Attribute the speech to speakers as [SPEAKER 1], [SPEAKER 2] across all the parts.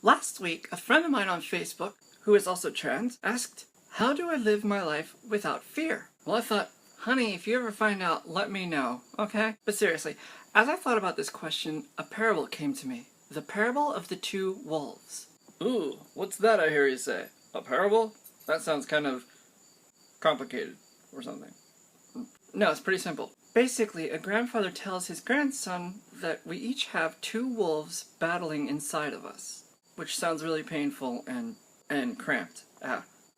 [SPEAKER 1] Last week, a friend of mine on Facebook, who is also trans, asked, how do I live my life without fear? Well, I thought, honey, if you ever find out, let me know, okay? But seriously, as I thought about this question, a parable came to me. The parable of the two wolves. Ooh, what's that I hear you say? A parable? That sounds kind of complicated or something. No, it's pretty simple. Basically, a grandfather tells his grandson that we each have two wolves battling inside of us, which sounds really painful and cramped.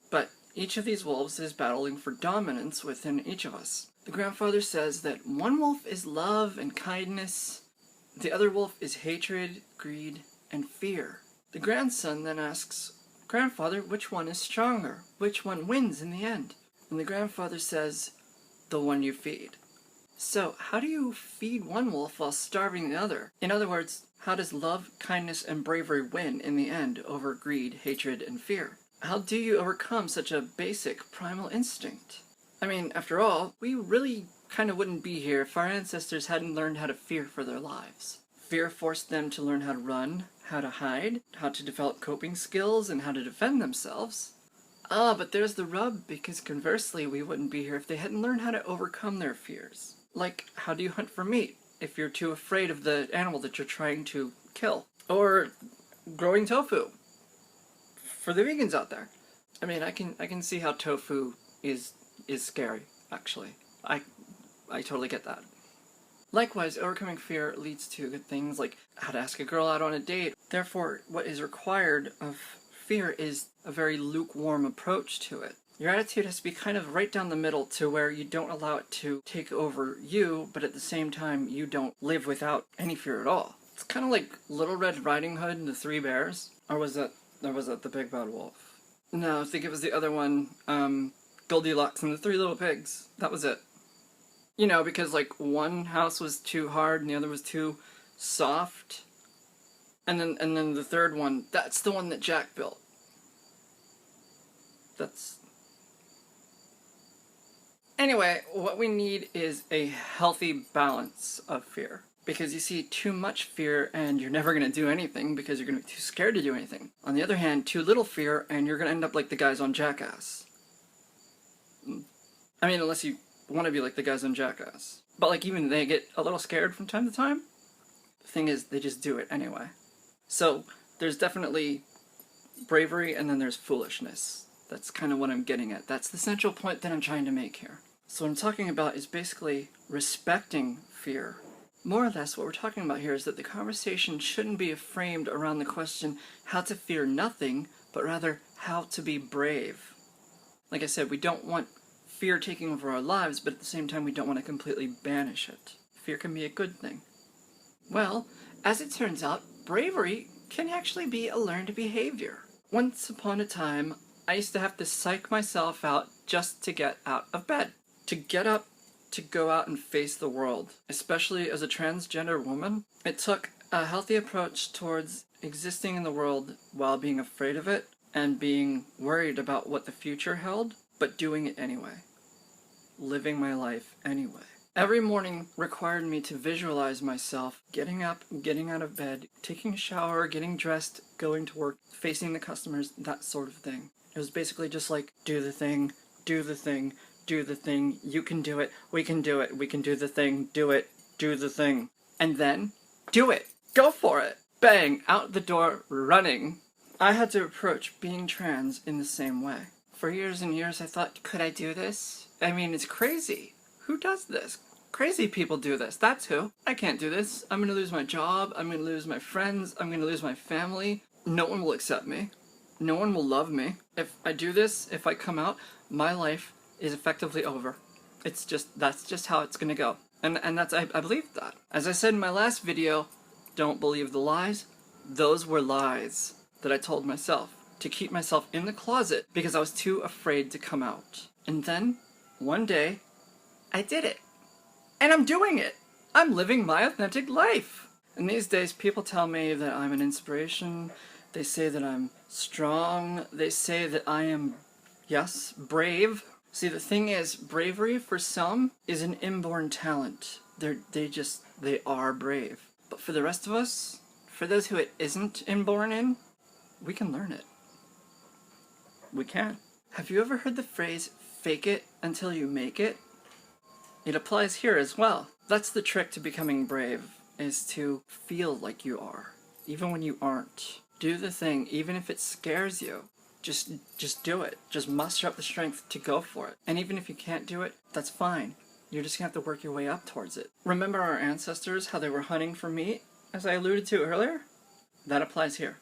[SPEAKER 1] But each of these wolves is battling for dominance within each of us. The grandfather says that one wolf is love and kindness, the other wolf is hatred, greed, and fear. The grandson then asks, Grandfather, which one is stronger? Which one wins in the end? And the grandfather says, the one you feed. So, how do you feed one wolf while starving the other? In other words, how does love, kindness, and bravery win in the end over greed, hatred, and fear? How do you overcome such a basic primal instinct? I mean, after all, we really kind of wouldn't be here if our ancestors hadn't learned how to fear for their lives. Fear forced them to learn how to run, how to hide, how to develop coping skills, and how to defend themselves. But there's the rub, because conversely, we wouldn't be here if they hadn't learned how to overcome their fears. Like, how do you hunt for meat if you're too afraid of the animal that you're trying to kill? Or growing tofu for the vegans out there. I mean, I can see how tofu is scary, actually. I totally get that. Likewise, overcoming fear leads to good things like how to ask a girl out on a date. Therefore, what is required of fear is a very lukewarm approach to it. Your attitude has to be kind of right down the middle to where you don't allow it to take over you, but at the same time you don't live without any fear at all. It's kind of like Little Red Riding Hood and the Three Bears. Or was that the Big Bad Wolf? No, I think it was the other one, Goldilocks and the Three Little Pigs. That was it. You know, because like one house was too hard and the other was too soft. And then the third one, that's the one that Jack built. Anyway, what we need is a healthy balance of fear. Because you see, too much fear and you're never going to do anything because you're going to be too scared to do anything. On the other hand, too little fear and you're going to end up like the guys on Jackass. I mean, unless you want to be like the guys on Jackass. But like even they get a little scared from time to time. The thing is, they just do it anyway. So there's definitely bravery and then there's foolishness. That's kind of what I'm getting at. That's the central point that I'm trying to make here. So what I'm talking about is basically respecting fear. More or less what we're talking about here is that the conversation shouldn't be framed around the question how to fear nothing, but rather how to be brave. Like I said, we don't want fear taking over our lives, but at the same time we don't want to completely banish it. Fear can be a good thing. Well, as it turns out, bravery can actually be a learned behavior. Once upon a time, I used to have to psych myself out just to get out of bed. To get up, to go out and face the world. Especially as a transgender woman, it took a healthy approach towards existing in the world while being afraid of it and being worried about what the future held, but doing it anyway. Living my life anyway. Every morning required me to visualize myself getting up, getting out of bed, taking a shower, getting dressed, going to work, facing the customers, that sort of thing. It was basically just like, do the thing, do the thing, do the thing, you can do it, we can do the thing, do it, do the thing. And then, do it! Go for it! Bang! Out the door, running. I had to approach being trans in the same way. For years and years I thought, could I do this? I mean, it's crazy. Who does this? Crazy people do this, that's who. I can't do this. I'm gonna lose my job, I'm gonna lose my friends, I'm gonna lose my family. No one will accept me. No one will love me. If I do this, if I come out, my life is effectively over. That's just how it's gonna go. And I believe that. As I said in my last video, don't believe the lies. Those were lies that I told myself to keep myself in the closet because I was too afraid to come out. And then, one day, I did it. And I'm doing it! I'm living my authentic life! And these days, people tell me that I'm an inspiration. They say that I'm strong. They say that I am, yes, brave. See, the thing is, bravery for some is an inborn talent. They are brave. But for the rest of us, for those who it isn't inborn in, we can learn it. We can. Have you ever heard the phrase, fake it until you make it? It applies here as well. That's the trick to becoming brave, is to feel like you are, even when you aren't. Do the thing, even if it scares you. Just do it. Just muster up the strength to go for it. And even if you can't do it, that's fine. You're just gonna have to work your way up towards it. Remember our ancestors, how they were hunting for meat, as I alluded to earlier? That applies here.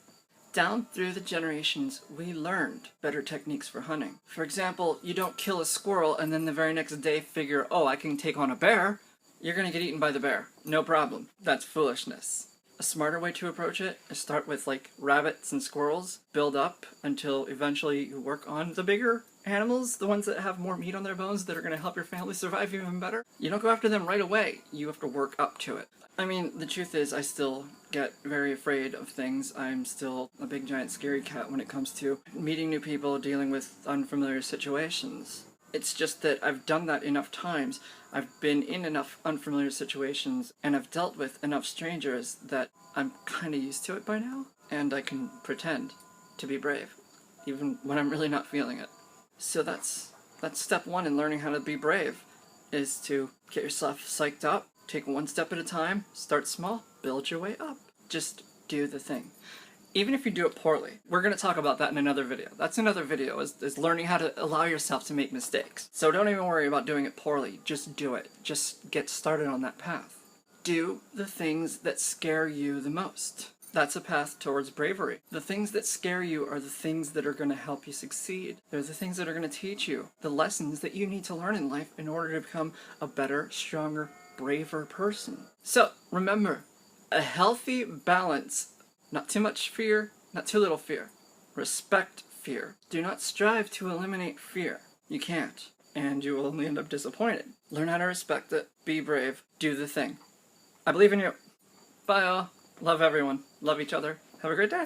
[SPEAKER 1] Down through the generations, we learned better techniques for hunting. For example, you don't kill a squirrel and then the very next day figure, oh, I can take on a bear. You're gonna get eaten by the bear. No problem. That's foolishness. A smarter way to approach it is start with like rabbits and squirrels, build up until eventually you work on the bigger animals, the ones that have more meat on their bones that are gonna help your family survive even better. You don't go after them right away. You have to work up to it. I mean, the truth is I still get very afraid of things. I'm still a big giant scary cat when it comes to meeting new people, dealing with unfamiliar situations. It's just that I've done that enough times, I've been in enough unfamiliar situations, and I've dealt with enough strangers that I'm kinda used to it by now, and I can pretend to be brave, even when I'm really not feeling it. So that's step one in learning how to be brave, is to get yourself psyched up, take one step at a time, start small, build your way up. Just do the thing. Even if you do it poorly, we're going to talk about that in another video. That's another video, is learning how to allow yourself to make mistakes. So don't even worry about doing it poorly, just do it. Just get started on that path. Do the things that scare you the most. That's a path towards bravery. The things that scare you are the things that are going to help you succeed. They're the things that are going to teach you the lessons that you need to learn in life in order to become a better, stronger, braver person. So remember, a healthy balance. Not too much fear, not too little fear. Respect fear. Do not strive to eliminate fear. You can't, and you will only end up disappointed. Learn how to respect it, be brave, do the thing. I believe in you. Bye all. Love everyone. Love each other. Have a great day.